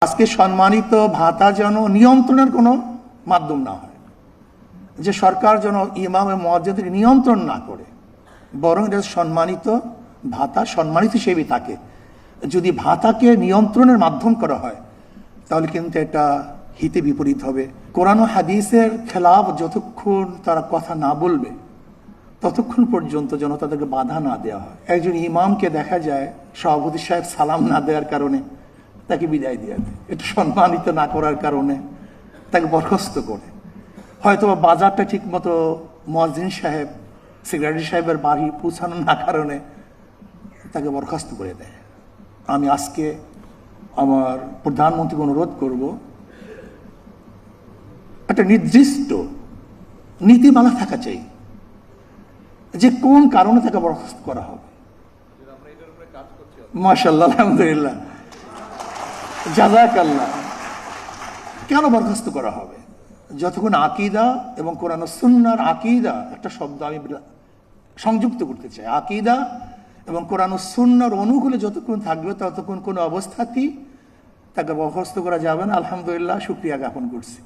আজকে সম্মানিত ভাতা যেন নিয়ন্ত্রণের কোনো মাধ্যম না হয়, যে সরকার যেন ইমাম এবং মুয়াজ্জিনকে নিয়ন্ত্রণ না করে, বরং এটা সম্মানিত ভাতা সম্মানিত হিসেবে থাকে। যদি ভাতাকে নিয়ন্ত্রণের মাধ্যম করা হয় তাহলে কিন্তু এটা হিতে বিপরীত হবে। কোরআন ও হাদিসের খেলাফ যতক্ষণ তারা কথা না বলবে ততক্ষণ পর্যন্ত যেন তাদেরকে বাধা না দেওয়া হয়। একজন ইমামকে দেখা যায় সভাপতি সাহেব সালাম না দেওয়ার কারণে তাকে বিদায় দিয়ে দেয়, এটা সম্মানিত না করার কারণে তাকে বরখাস্ত করে। হয়তো বাজারটা ঠিক মতো মুয়াজ্জিন সাহেব সেক্রেটারি সাহেবের বাড়ি পৌঁছানো না কারণে তাকে বরখাস্ত করে দেয়। আমি আজকে আমার প্রধানমন্ত্রীকে অনুরোধ করব, একটা নির্দিষ্ট নীতিমালা থাকা চাই যে কোন কারণে তাকে বরখাস্ত করা হবে। মাশাআল্লাহ, আলহামদুলিল্লাহ, জাযাকাল্লাহ। কেন বরখাস্ত করা হবে? যতক্ষণ আকীদা এবং কোরআন ও সুন্নাহর আকীদা, একটা শব্দ আমি সংযুক্ত করতে চাই, আকীদা এবং কোরআন ও সুন্নাহর অনুকূলে যতক্ষণ থাকবে ততক্ষণ কোনো অবস্থাতেই তাকে বরখাস্ত করা যাবে না। আলহামদুলিল্লাহ, শুকরিয়া জ্ঞাপন করছি।